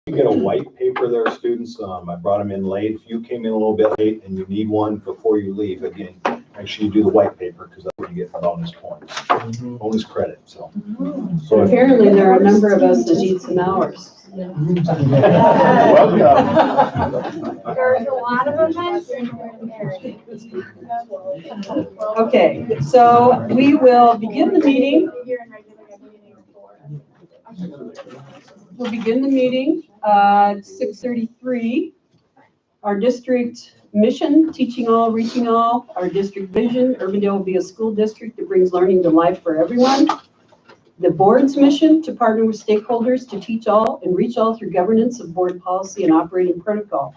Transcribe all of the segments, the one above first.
You get a white paper there, students. I brought them in late. If you came in a little bit late and you need one before you leave, again, make sure you do the white paper because that's where you get bonus points, bonus credit. So Apparently there are a number of us that need some hours. welcome. There's a lot of events in here. Okay, so we will begin the meeting. We'll begin the meeting at 6:33. Our district mission, teaching all, reaching all. Our district vision, Urbandale will be a school district that brings learning to life for everyone. The board's mission, to partner with stakeholders to teach all and reach all through governance of board policy and operating protocol.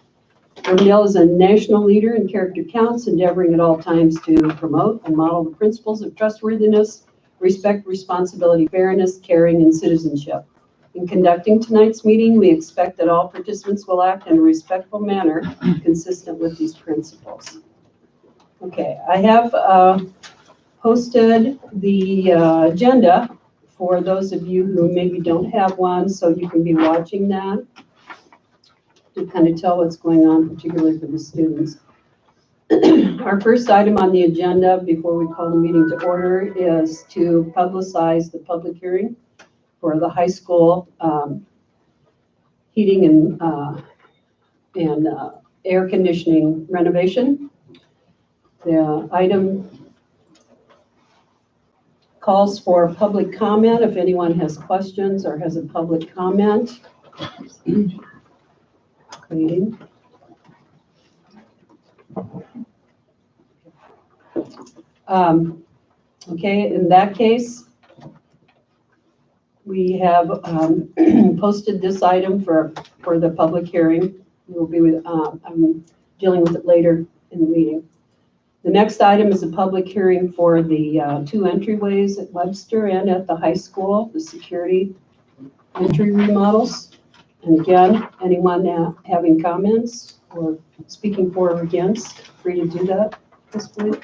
Urbandale is a national leader in character counts, endeavoring at all times to promote and model the principles of trustworthiness, respect, responsibility, fairness, caring, and citizenship. In conducting tonight's meeting, we expect that all participants will act in a respectful manner consistent with these principles. Okay, I have posted the agenda for those of you who maybe don't have one, so you can be watching that to kind of tell what's going on, particularly for the students. Our first item on the agenda before we call the meeting to order is to publicize the public hearing for the high school heating and air conditioning renovation. The item calls for public comment. If anyone has questions or has a public comment. Waiting. Okay, in that case, we have posted this item for the public hearing. We'll be with, I'm dealing with it later in the meeting. The next item is a public hearing for the two entryways at Webster and at the high school, the security entry remodels. And again, anyone having comments or speaking for or against, free to do that at this point.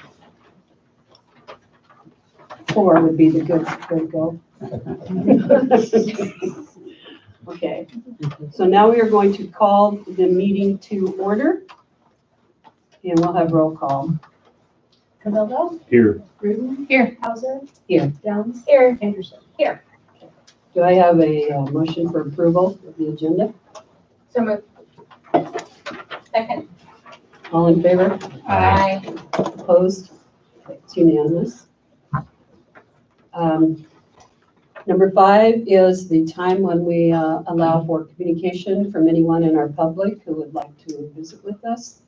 4 would be the good go. Okay, so now we are going to call the meeting to order, and we'll have roll call. Cabildo? Here. Rudin? Here. Hauser? Here. Jones? Here. Anderson? Here. Do I have a motion for approval of the agenda? So moved. Second. All in favor? Aye. Opposed? It's unanimous. Number 5 is the time when we allow for communication from anyone in our public who would like to visit with us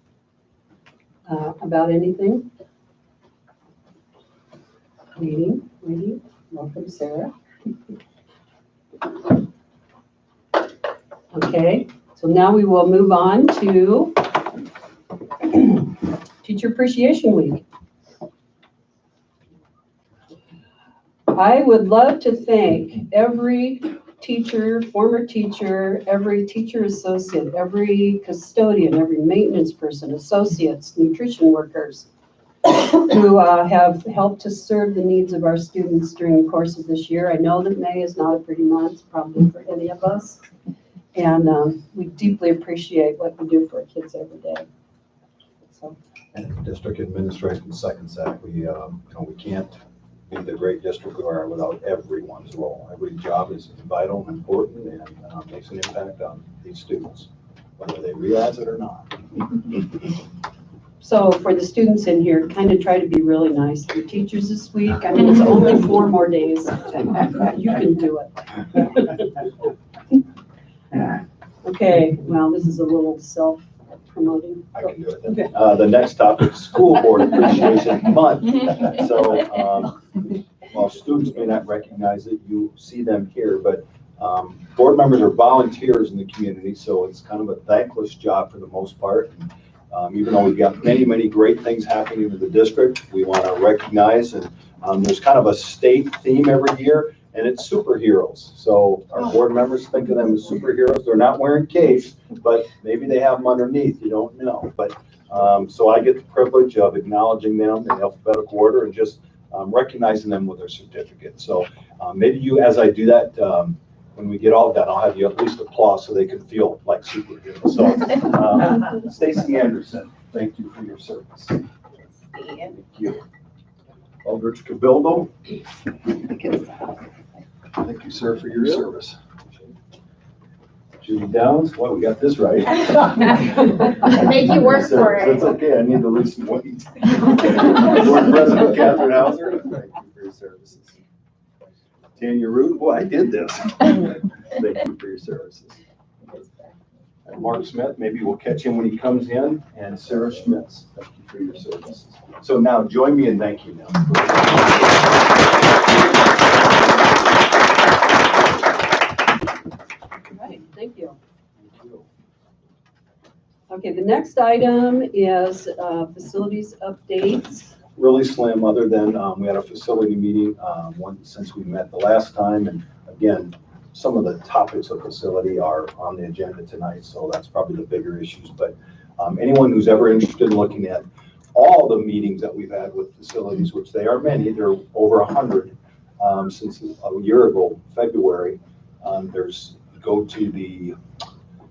about anything. Waiting. Welcome, Sarah. Okay, so now we will move on to Teacher Appreciation Week. I would love to thank every teacher, former teacher, every teacher associate, every custodian, every maintenance person, associates, nutrition workers who have helped to serve the needs of our students during the course of this year. I know that May is not a pretty month, probably for any of us. And we deeply appreciate what you do for our kids every day. So. And district administration seconds that. We can't be the great district we are without everyone's role. Every job is vital and important and makes an impact on these students, whether they realize it or not. So for the students in here, kind of try to be really nice to your teachers this week. I mean, it's only 4 more days. You can do it. Okay, well, this is a little self-promoting. I can do it. Okay. The next topic is School Board Appreciation Month. So while students may not recognize it, you see them here, but board members are volunteers in the community, so it's kind of a thankless job for the most part. Even though we've got many great things happening in the district, we want to recognize, and there's kind of a state theme every year, and it's superheroes. So our board members think of them as superheroes. They're not wearing capes, but maybe they have them underneath, you don't know. But so I get the privilege of acknowledging them in alphabetical order and just recognizing them with their certificate. So maybe you, as I do that, when we get all done, I'll have you at least applaud so they can feel like superheroes. So, Stacy Anderson, thank you for your service. Thank you. Aldrich Cabildo. Thank you, sir, for your service. Judy Downs, well, we got this right. Make you work for it. That's okay, I need to lose some weight. Board President Catherine Hauser, thank you for your services. Tanya Root, boy, I did this. Thank you for your services. And Mark Smith, maybe we'll catch him when he comes in, and Sarah Schmitz, thank you for your services. So now join me in thanking them. Right, thank you. Okay, the next item is facilities updates. Really slim, other than we had a facility meeting since we met the last time. And again, some of the topics of facility are on the agenda tonight, so that's probably the bigger issues. But anyone who's ever interested in looking at all the meetings that we've had with facilities, which they are many, they're over 100 since a year ago, February. Go to the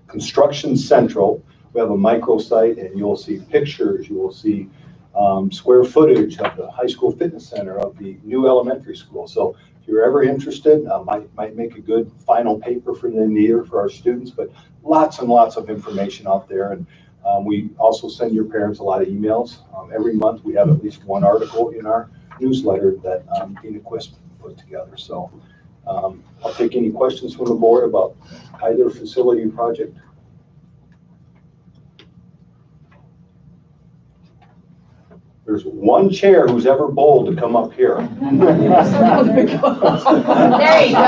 Construction Central. We have a microsite, and you'll see pictures, you will see square footage of the high school fitness center, of the new elementary school. So if you're ever interested, might make a good final paper for the end of the year for our students, but lots and lots of information out there. And we also send your parents a lot of emails. Every month we have at least one article in our newsletter that Dina Quist put together. So I'll take any questions from the board about either facility project. There's one chair who's ever bold to come up here. There you go.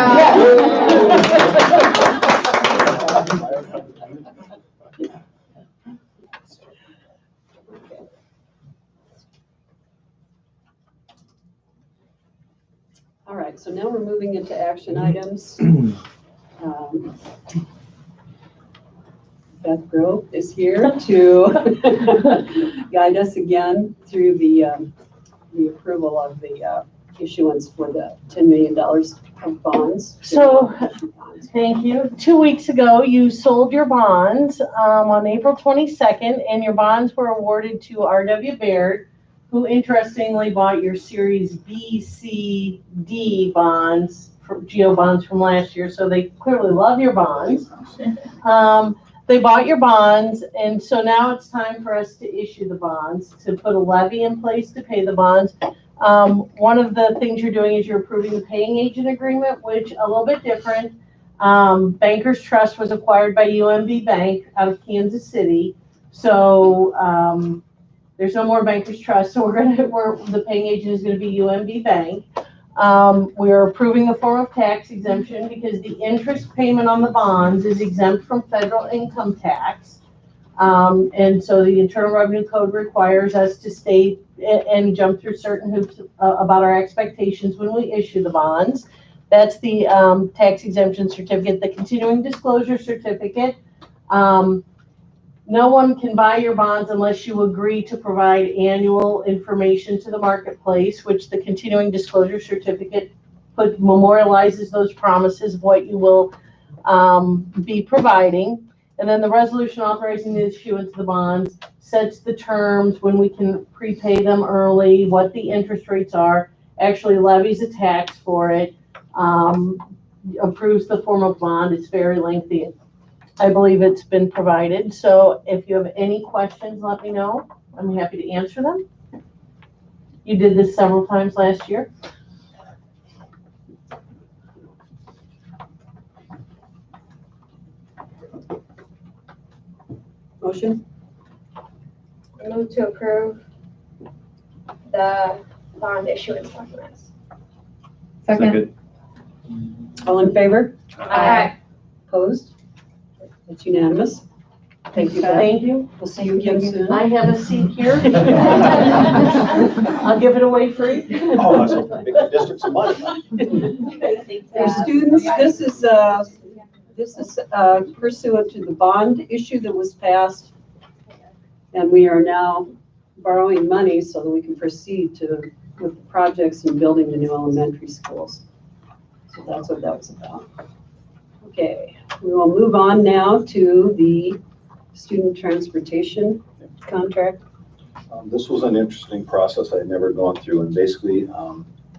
All right, so now we're moving into action items. Beth Grove is here to guide us again through the approval of the issuance for the $10 million of bonds. So, thank you. 2 weeks ago, you sold your bonds on April 22nd, and your bonds were awarded to R.W. Baird, who interestingly bought your Series B, C, D bonds, GO bonds from last year. So they clearly love your bonds. They bought your bonds, and so now it's time for us to issue the bonds, to put a levy in place to pay the bonds. One of the things you're doing is you're approving the paying agent agreement, which a little bit different. Bankers Trust was acquired by UMB Bank out of Kansas City. So there's no more Bankers Trust. So the paying agent is going to be UMB Bank. We are approving the form of tax exemption because the interest payment on the bonds is exempt from federal income tax. And so the Internal Revenue Code requires us to state and jump through certain hoops about our expectations when we issue the bonds. That's the tax exemption certificate, the continuing disclosure certificate. No one can buy your bonds unless you agree to provide annual information to the marketplace, which the continuing disclosure certificate memorializes those promises of what you will be providing. And then the resolution authorizing the issuance of the bonds sets the terms, when we can prepay them early, what the interest rates are, actually levies a tax for it, approves the form of bond. It's very lengthy. I believe it's been provided. So if you have any questions, let me know. I'm happy to answer them. You did this several times last year. Motion? I move to approve the bond issuance documents. Second. All in favor? Aye. Opposed? It's unanimous. Thank you, Beth. Thank you. We'll see you again soon. I have a seat here. I'll give it away free. Oh, that's okay. Make the district some money. For students, this is pursuant to the bond issue that was passed. And we are now borrowing money so that we can proceed with the projects and building the new elementary schools. So that's what that was about. Okay, we will move on now to the student transportation contract. This was an interesting process I had never gone through, and basically,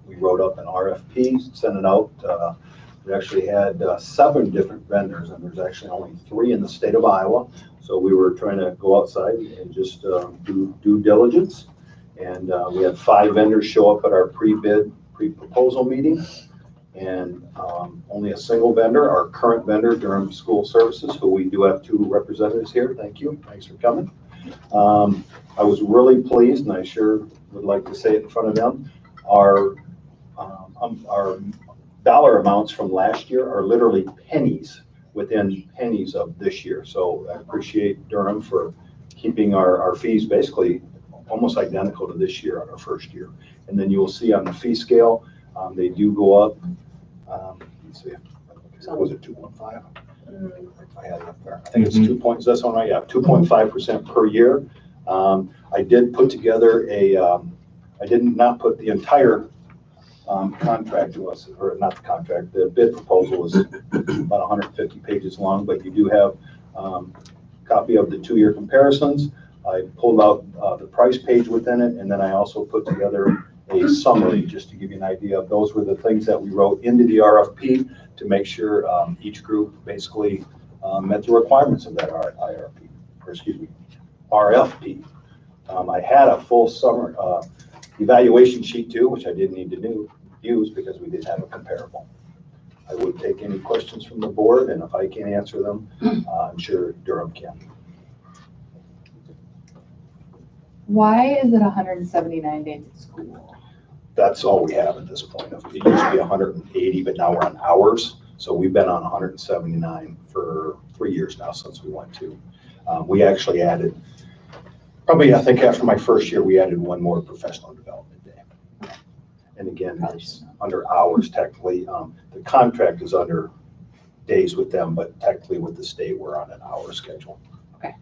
we wrote up an RFP, sent it out. We actually had 7 different vendors, and there's actually only 3 in the state of Iowa. So we were trying to go outside and just do due diligence. And we had 5 vendors show up at our pre-proposal meeting. And only a single vendor, our current vendor, Durham School Services, who we do have 2 representatives here. Thank you. Thanks for coming. I was really pleased, and I sure would like to say it in front of them. Our dollar amounts from last year are literally pennies within pennies of this year. So I appreciate Durham for keeping our fees basically almost identical to this year on our first year. And then you will see on the fee scale, they do go up. Let's see, was it 2.5? I had it up there. I think it's 2 points. That's one right. Yeah, 2.5% per year. I did put together I did not put the entire contract to us, or not the contract, the bid proposal was about 150 pages long, but you do have a copy of the 2-year comparisons. I pulled out the price page within it, and then I also put together a summary just to give you an idea of those were the things that we wrote into the RFP to make sure each group basically met the requirements of that RFP. I had a full summer evaluation sheet too, which I didn't need to use because we didn't have a comparable. I would take any questions from the board, and if I can't answer them, I'm sure Durham can. Why is it 179 days at school? That's all we have at this point. It used to be 180, but now we're on hours. So we've been on 179 for 3 years now since we went to. We actually added, probably I think after my first year, we added 1 more professional development day. And again, it's under hours technically. The contract is under days with them, but technically with the state, we're on an hour schedule. Okay.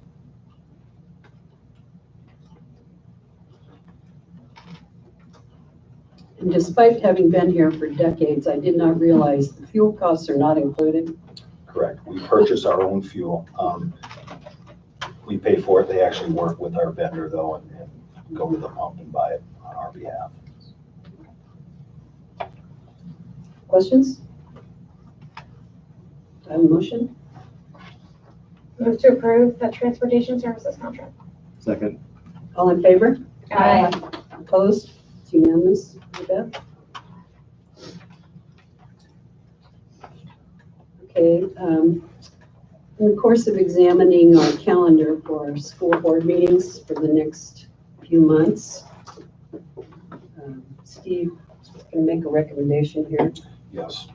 And despite having been here for decades, I did not realize the fuel costs are not included. Correct. We purchase our own fuel. We pay for it. They actually work with our vendor though and go to the pump and buy it on our behalf. Questions? Do I have a motion? Move to approve the transportation services contract. Second. All in favor? Aye. Opposed? It's unanimous. Beth? Okay. In the course of examining our calendar for our school board meetings for the next few months, Steve can make a recommendation here. Yes.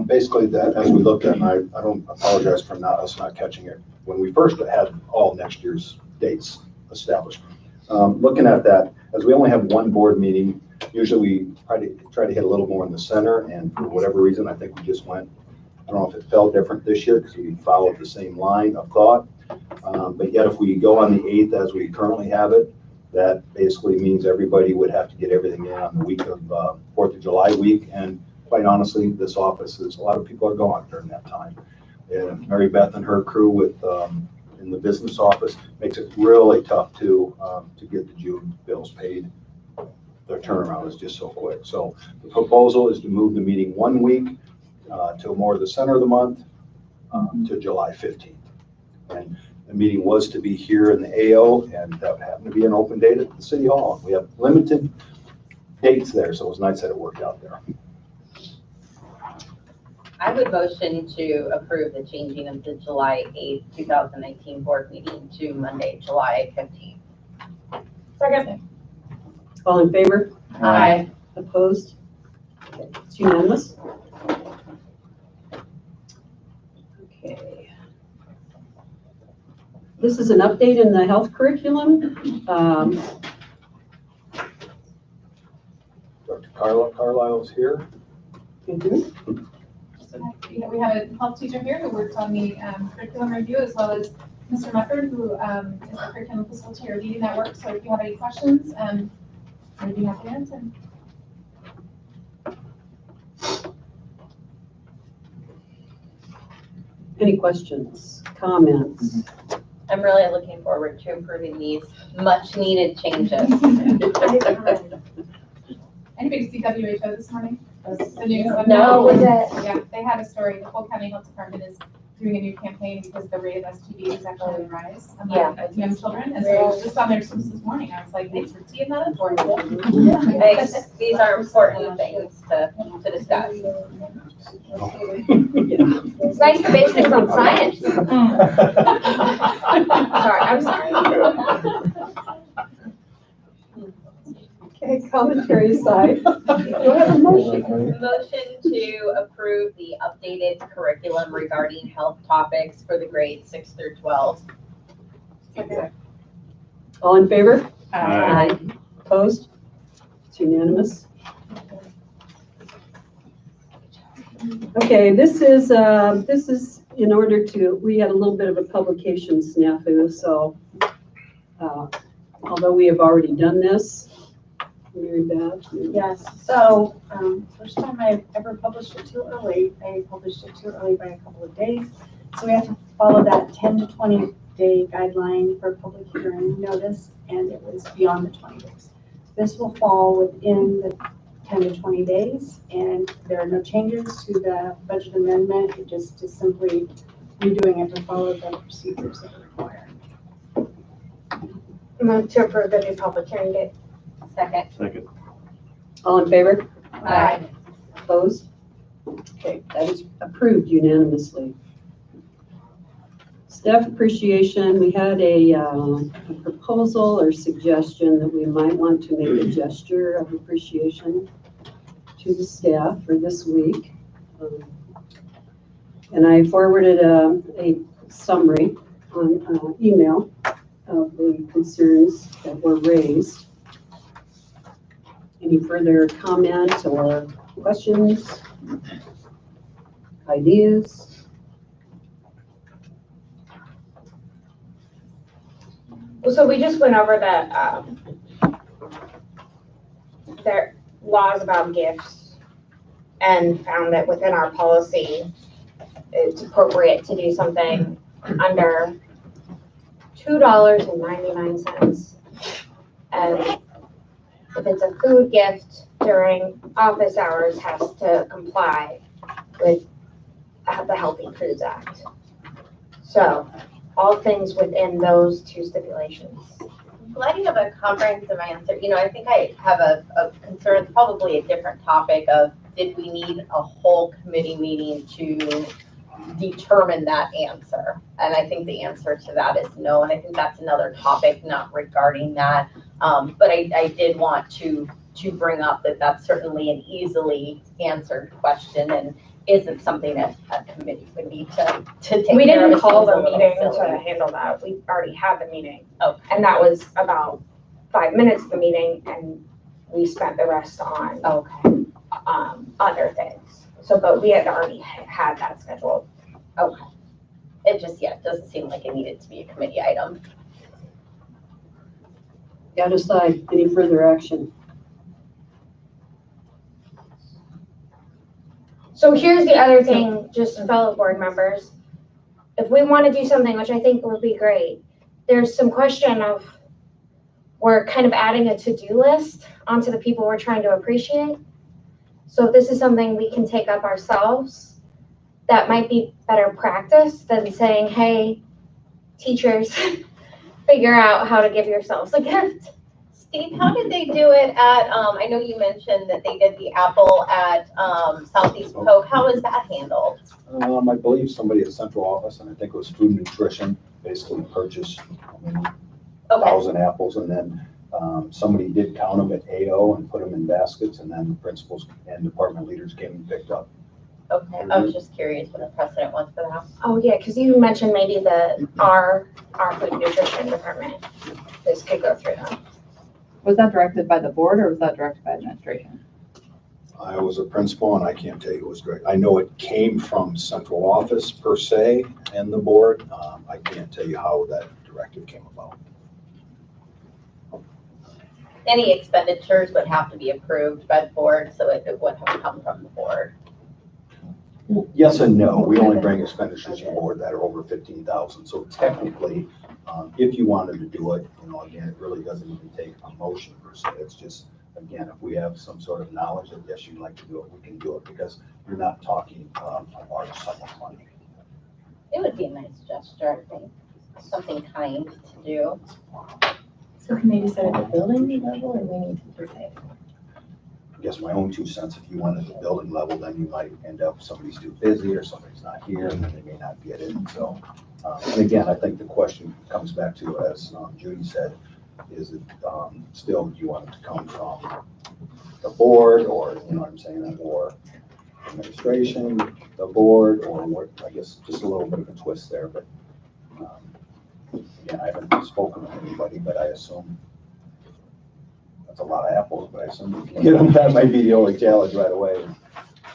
Basically that, as we looked at, and I don't apologize for us not catching it, when we first had all next year's dates established. Looking at that, as we only have 1 board meeting, usually we try to hit a little more in the center, and for whatever reason, I think we just went, I don't know if it felt different this year because we followed the same line of thought. But yet if we go on the 8th as we currently have it, that basically means everybody would have to get everything in on the week of 4th of July week. And quite honestly, this office is, a lot of people are gone during that time. And Mary Beth and her crew with in the business office makes it really tough to get the June bills paid. Their turnaround is just so quick. So the proposal is to move the meeting 1 week till more of the center of the month to July 15th. And the meeting was to be here in the AO, and that happened to be an open date at the City Hall. We have limited dates there, so it was nice that it worked out there. I would motion to approve the changing of the July 8th, 2019 board meeting to Monday, July 15th. Second. All in favor? Aye. Opposed? Okay, it's unanimous. Okay. This is an update in the health curriculum. Dr. Carlisle is here. Mhm. We have a health teacher here who works on the curriculum review, as well as Mr. Mefford, who is the curriculum facilitator leading that work. So if you have any questions, I'd be happy to answer. Any questions, comments? I'm really looking forward to approving these much needed changes. Anybody see WHO this morning? The news on No. Was it? Yeah, they had a story. The whole county health department is doing a new campaign because the rate of STD is actually on the rise among young children. And so it was just on their news this morning. I was like, thanks for teeing that up for us. These are important things to discuss. It's nice to base things on science. Sorry, I'm sorry. Okay, commentary aside, do I have a motion? Motion to approve the updated curriculum regarding health topics for the grades 6 through 12. All in favor? Aye. Opposed? It's unanimous. Okay, this is in order to, we had a little bit of a publication snafu, so although we have already done this, Mary Beth. Yes, so, first time I've ever published it too early. I published it too early by a couple of days. So we have to follow that 10 to 20 day guideline for public hearing notice, and it was beyond the 20 days. This will fall within the 10 to 20 days, and there are no changes to the budget amendment. It just is simply redoing it to follow the procedures that are required. Move to approve the new public hearing date. Second. All in favor? Aye. Opposed? Okay, that is approved unanimously. Staff appreciation, we had a proposal or suggestion that we might want to make a gesture of appreciation to the staff for this week. And I forwarded a summary on email of the concerns that were raised. Any further comments or questions, ideas? So we just went over their laws about gifts and found that within our policy, it's appropriate to do something under $2.99. And if it's a food gift during office hours, has to comply with the Healthy Foods Act. So all things within those two stipulations. Glad you have a comprehensive answer. You know, I think I have a concern, probably a different topic of, did we need a whole committee meeting to determine that answer? And I think the answer to that is no, and I think that's another topic not regarding that. But I did want to bring up that that's certainly an easily answered question, and isn't something that a committee would need to take care of. We didn't It call seems a the little meeting silly. to handle that. We already had the meeting. Okay. And that was about 5 minutes of the meeting, and we spent the rest on Okay. other things. So, but we had already had that scheduled. Okay. It just, yeah, it doesn't seem like it needed to be a committee item. Got aside, any further action? So here's the other thing, just fellow board members. If we want to do something, which I think would be great, there's some question of, we're kind of adding a to-do list onto the people we're trying to appreciate. So if this is something we can take up ourselves, that might be better practice than saying, hey, teachers, figure out how to give yourselves a gift. Steve, how did they do it at, I know you mentioned that they did the apple at Southeast Polk. How is that handled? I believe somebody at central office, and I think it was food nutrition, basically purchased 1,000 apples, and then somebody did count them at AO and put them in baskets, and then the principals and department leaders came and picked up. Okay, I was just curious what the precedent was for that. Oh, yeah, because you mentioned maybe our food nutrition department, this could go through them. Was that directed by the board or was that directed by administration? I was a principal, and I can't tell you it was great. I know it came from central office per se and the board. I can't tell you how that directive came about. Any expenditures would have to be approved by the board, so it wouldn't have come from the board. Yes and no. We only bring expenditures on board that are over 15,000. So technically, if you wanted to do it, again, it really doesn't even take a motion per se. It's just, again, if we have some sort of knowledge that yes, you'd like to do it, we can do it because you're not talking a large sum of money. It would be a nice gesture, I think, something kind to do. So can they decide at the building level or we need to decide? I guess my own 2 cents, if you went at the building level, then you might end up, somebody's too busy or somebody's not here and then they may not get it. So, and again, I think the question comes back to, as Judy said, is it still, do you want it to come from the board or, you know what I'm saying, or administration, the board, or what, I guess just a little bit of a twist there, but again, I haven't spoken with anybody, but I assume that's a lot of apples, but I assume you can get them. That might be the only challenge right away.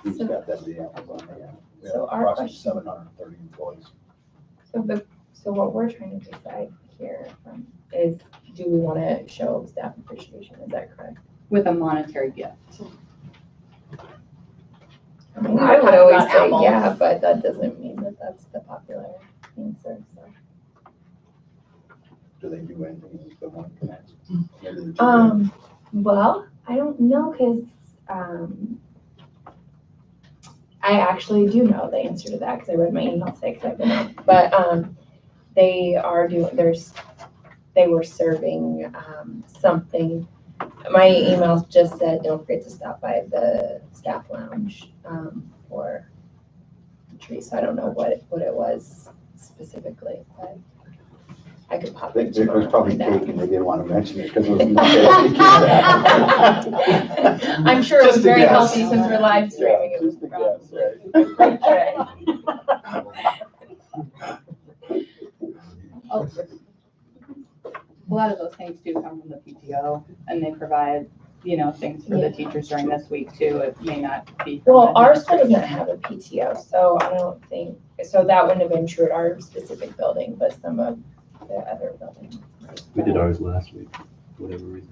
Who's got that many apples on hand? We have So our approximately question- 730 employees. So what we're trying to decide here is, do we want to show staff appreciation? Is that correct? With a monetary gift. I mean, We I would would talk always about say apples. yeah, but that doesn't mean that that's the popular answer, so. Do they do anything with the money? Maybe they're too big. Well, I don't know, cause, I actually do know the answer to that, cause I read my email today, cause I've been out. But, they are doing, they were serving, something. My email just said, don't forget to stop by the staff lounge, for the tree, so I don't know what it was specifically, but I could I pop think it it tomorrow. was probably and cake find out. and they didn't want to mention it because it was. I'm sure it was Just a very guess. healthy since we're live streaming. Yeah, It was just a probably- A lot of those things do come from the PTO and they provide, things for the teachers during this week too. It may not be. from Well, the our school doesn't administration. have a PTO, so I don't think, so that wouldn't have been true at our specific building, but some of the other buildings. We did ours last week, for whatever reason.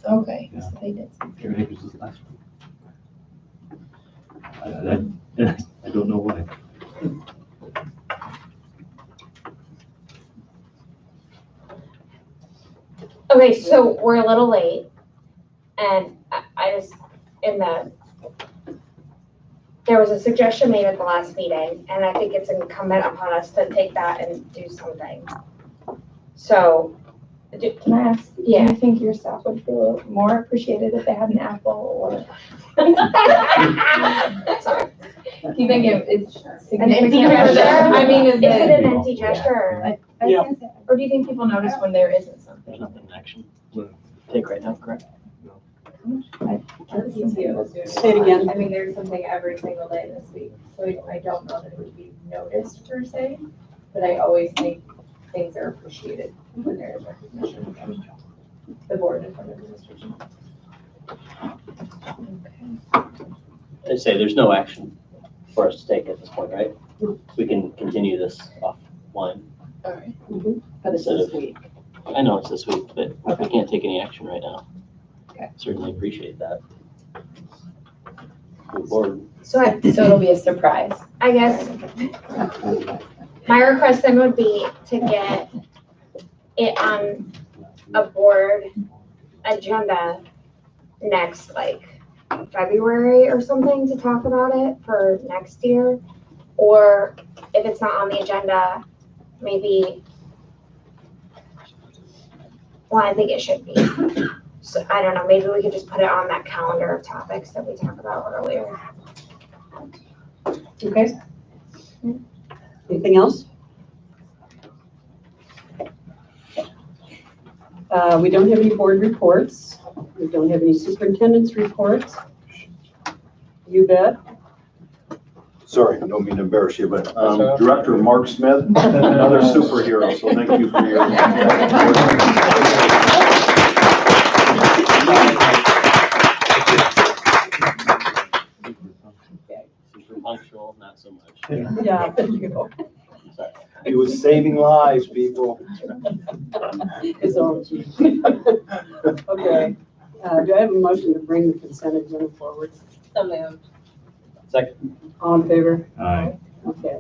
Okay, Yeah. so they did. Karen Acres was last week. I don't know why. Okay, so we're a little late, and I just, there was a suggestion made at the last meeting, and I think it's incumbent upon us to take that and do something. So, Can I ask, do Yeah. you think your staff would feel more appreciated if they had an apple or? sorry. Do you think it's An significant? empty gesture? I mean, is Is it it, an empty gesture? I was gonna say, or do you think people notice when there isn't There's something? nothing in action. Take right now, correct? Say it again. I mean, there's something every single day this week, so I don't know that it would be noticed per se, but I always think things are appreciated when there is recognition from the board and from the administration. I'd say there's no action for us to take at this point, right? We can continue this offline. All right. but it's this week. I know it's this week, but we can't take any action right now. Okay. Certainly appreciate that. Move forward. So it'll be a surprise. I guess my request then would be to get it on a board agenda next, February or something, to talk about it for next year. Or if it's not on the agenda, maybe, well, I think it should be. So I don't know, maybe we could just put it on that calendar of topics that we talked about earlier. Okay. Anything else? We don't have any board reports. We don't have any superintendent's reports. You bet. Sorry, I don't mean to embarrass you, but Director Mark Smith, another superhero, so thank you for your. Super punctual, not so much. Yeah, thank you. Sorry. He was saving lives, people. It's all cheap. Okay. Do I have a motion to bring the consent agenda forward? So moved. Second. All in favor? Aye. Okay.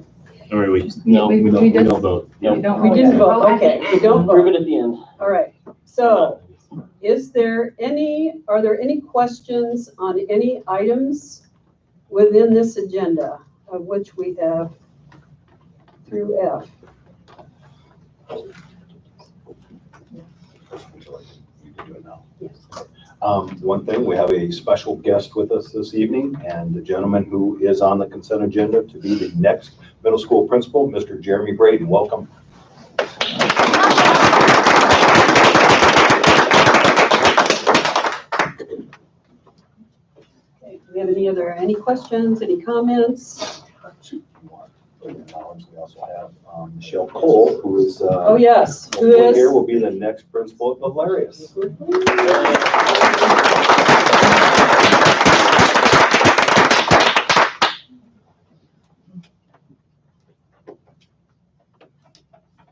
Or we No, we don't did- vote. We don't We vote didn't yet. vote, okay, we don't Prove vote. it at the end. All right, so are there any questions on any items within this agenda, of which we have through F? One thing, we have a special guest with us this evening, and the gentleman who is on the consent agenda to be the next middle school principal, Mr. Jeremy Braden. Welcome. Okay, do we have any questions, any comments? We also have Michelle Cole, who is, Oh, yes, who hopefully is? here will be the next principal at Valerius.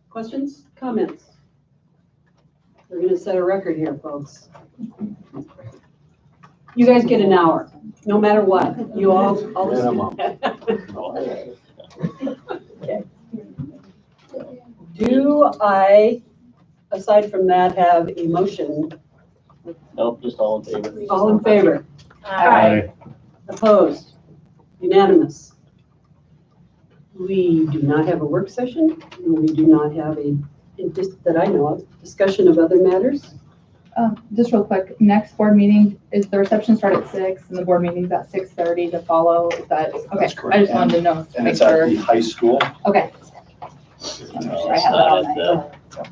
Questions, comments? We're gonna set a record here, folks. You guys get an hour, no matter what. You all. Minimum. Okay. Do I, aside from that, have a motion? Nope, just all in favor. All in favor? Aye. Opposed? Unanimous? We do not have a work session, and we do not have just that I know of, discussion of other matters. Just real quick, next board meeting is the reception start at 6 and the board meeting's at 6:30 to follow. Is that, okay, That's correct. I just wanted to know. And Make it's at sure. the high school. Okay. It's I have that on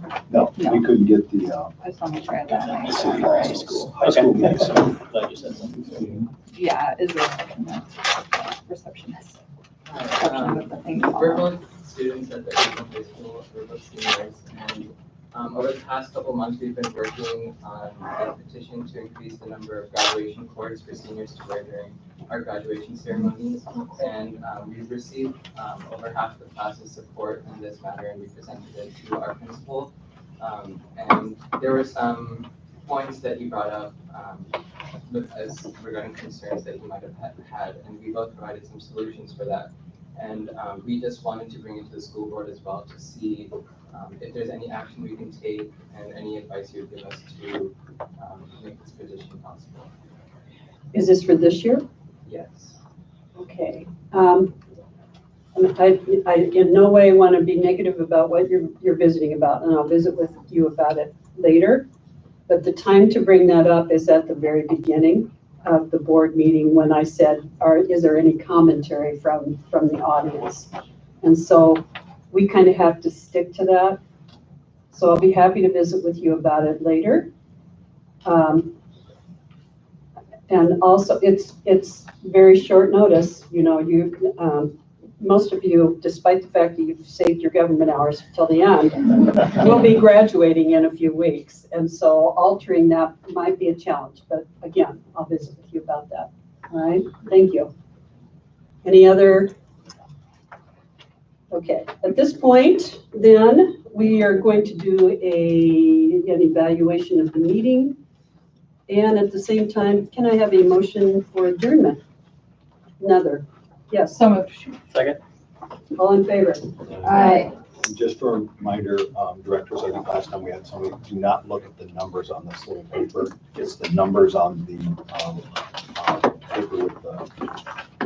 my, No, we couldn't get the I just want to make sure I have that on my. city high school. High school meeting. So Glad you said something. Yeah, is the receptionist. Reception of the thing. We're both students at the Urbandale High School, we're both seniors, and over the past couple months, we've been working on a petition to increase the number of graduation cords for seniors to wear during our graduation ceremonies. And we've received over half the class's support in this matter, and we presented it to our principal. And there were some points that he brought up as regarding concerns that he might have had, and we both provided some solutions for that. And we just wanted to bring it to the school board as well to see if there's any action we can take and any advice you would give us to make this petition possible. Is this for this year? Yes. Okay. I in no way want to be negative about what you're visiting about, and I'll visit with you about it later. But the time to bring that up is at the very beginning of the board meeting when I said, is there any commentary from the audience? And so we kind of have to stick to that. So I'll be happy to visit with you about it later. And also, it's very short notice. You know, most of you, despite the fact that you've saved your government hours till the end, will be graduating in a few weeks. And so altering that might be a challenge, but again, I'll visit with you about that. All right, thank you. Any other? Okay, at this point, then, we are going to do an evaluation of the meeting. And at the same time, can I have a motion for adjournment? Another, yes, So moved. Second? all in favor? Aye. And just a reminder, directors, I think last time we had somebody, do not look at the numbers on this little paper. It's the numbers on the paper with the